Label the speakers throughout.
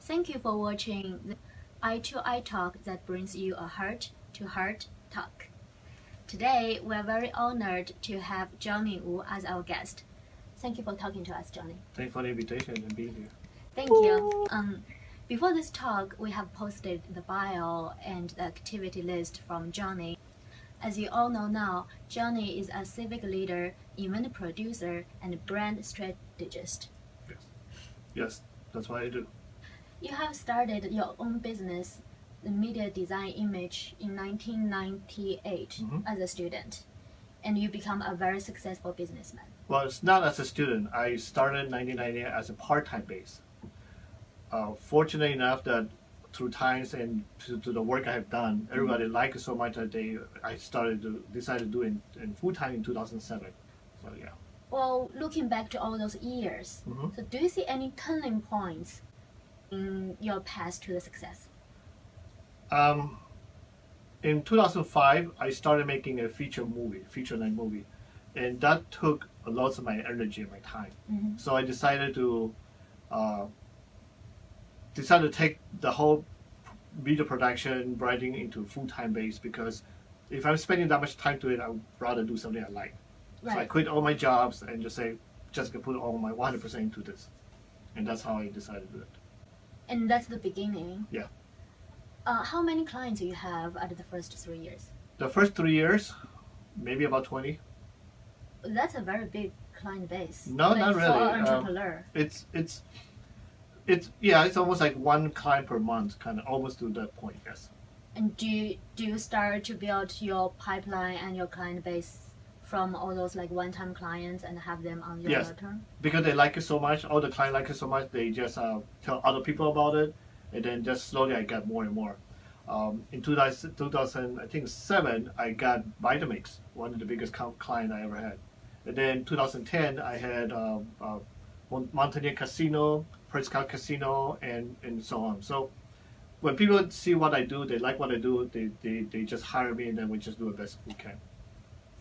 Speaker 1: Thank you for watching the Eye to Eye Talk that brings you a heart-to-heart talk. Today, we're very honored to have Johnny Wu as our guest. Thank you for talking to us, Johnny.
Speaker 2: Thanks for the invitation and being here.
Speaker 1: Thank you. Before this talk, we have posted the bio and the activity list from Johnny. As you all know now, Johnny is a civic leader, event producer, and brand strategist.
Speaker 2: Yes, that's what I do.
Speaker 1: You have started your own business, the media design image, in 1998 as a student, and you become a very successful businessman.
Speaker 2: Well, it's not as a student. I started in 1998 as a part-time base. Fortunate enough that through times and to the work I have done, everybody liked it so much that I decided to do it in full-time in 2007. So yeah.
Speaker 1: Well, looking back to all those years, so do you see any turning points in your path to the success?
Speaker 2: In 2005, I started making a feature-length movie, and that took a lot of my energy and my time. So I decided to take the whole video production, writing into full-time base, because if I'm spending that much time to it, I would rather do something I like.
Speaker 1: Right.
Speaker 2: So I quit all my jobs and just gonna put all my 100% into this, and that's how I decided to do it.
Speaker 1: And that's the beginning.
Speaker 2: Yeah.
Speaker 1: How many clients do you have at the first 3 years?
Speaker 2: The first 3 years, maybe about 20.
Speaker 1: That's a very big client base.
Speaker 2: No, not really.
Speaker 1: For an entrepreneur.
Speaker 2: It's almost like one client per month, kind of almost to that point. Yes.
Speaker 1: And do you start to build your pipeline and your client base from all those like one-time clients and have them on your turn?
Speaker 2: Because they like it so much, all the clients like it so much, they just tell other people about it, and then just slowly I got more and more. In 2007, I got Vitamix, one of the biggest client I ever had. And then 2010, I had Montanier Casino, Prescott Casino, and so on. So when people see what I do, they like what I do, they just hire me, and then we just do the best we can.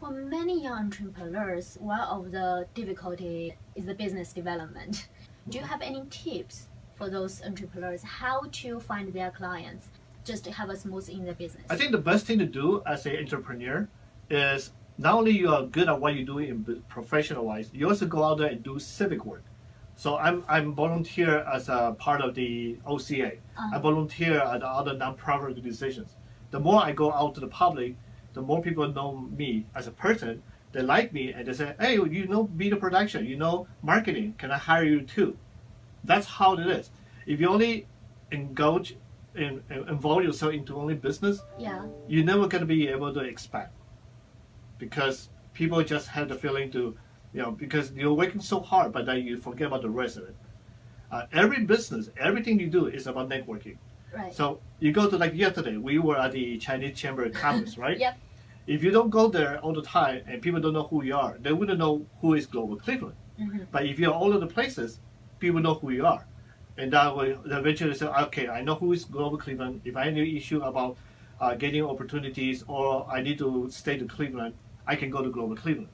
Speaker 1: For many young entrepreneurs, one of the difficulty is the business development. Do you have any tips for those entrepreneurs how to find their clients, just to have a smooth in the business?
Speaker 2: I think the best thing to do as an entrepreneur is not only you are good at what you do in professional wise, you also go out there and do civic work. So I'm volunteer as a part of the OCA. I volunteer at other nonprofit organizations. The more I go out to the public, the more people know me as a person. They like me and they say, hey, you know video production, you know marketing, can I hire you too? That's how it is. If you only involve yourself into only business, you're never going to be able to expand. Because people just have the feeling to, because you're working so hard, but then you forget about the rest of it. Every business, everything you do is about networking.
Speaker 1: Right.
Speaker 2: So you go to, like yesterday, we were at the Chinese Chamber of Commerce, right?
Speaker 1: Yep.
Speaker 2: If you don't go there all the time and people don't know who you are, they wouldn't know who is Global Cleveland. But if you're all over the places, people know who you are. And that way, eventually say, okay, I know who is Global Cleveland. If I have any issue about getting opportunities or I need to stay to Cleveland, I can go to Global Cleveland.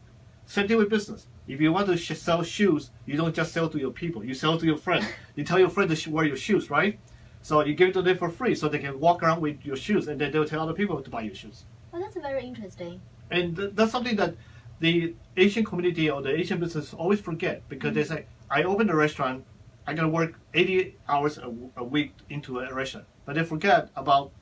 Speaker 2: Same thing with business. If you want to sell shoes, you don't just sell to your people. You sell to your friends. You tell your friend to wear your shoes, right? So you give it to them for free so they can walk around with your shoes, and then they'll tell other people to buy your shoes.
Speaker 1: Well, that's very interesting.
Speaker 2: And that's something that the Asian community or the Asian business always forget, because they say, I opened a restaurant, I got to work 80 hours a week into a restaurant. But they forget about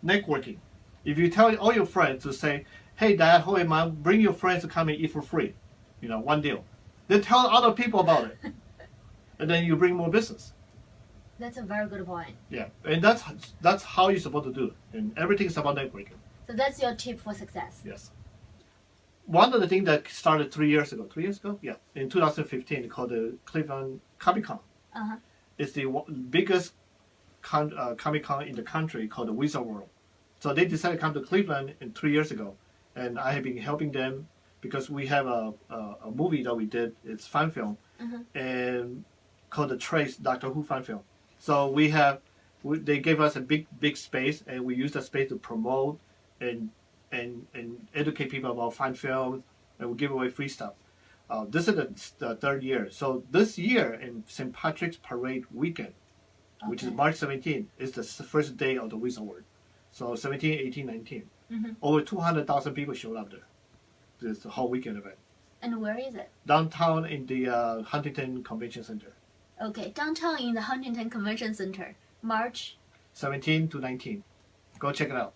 Speaker 2: networking. If you tell all your friends to say, hey, Dad, hey, Mom, bring your friends to come and eat for free, one deal. Then tell other people about it. And then you bring more business.
Speaker 1: That's a very good point.
Speaker 2: Yeah, and that's how you're supposed to do it. And everything is about networking.
Speaker 1: So that's your tip for success.
Speaker 2: Yes. One of the things that started 3 years ago, yeah, in 2015, called the Cleveland Comic-Con. It's the biggest Comic-Con in the country, called the Wizard World. So they decided to come to Cleveland 3 years ago, and I have been helping them because we have a movie that we did. It's fan film, and called the Trace Doctor Who fan film. So they gave us a big space, and we use that space to promote and educate people about fan films, and we give away free stuff. This is the third year. So this year in St. Patrick's Parade weekend, which is
Speaker 1: Okay.
Speaker 2: March 17th, is the first day of the Wizard World. So 17, 18, 19. Over 200,000 people showed up there. This is the whole weekend event.
Speaker 1: And where is it?
Speaker 2: Downtown in the Huntington Convention Center.
Speaker 1: Okay, downtown in the Huntington Convention Center, March
Speaker 2: 17 to 19. Go check it out.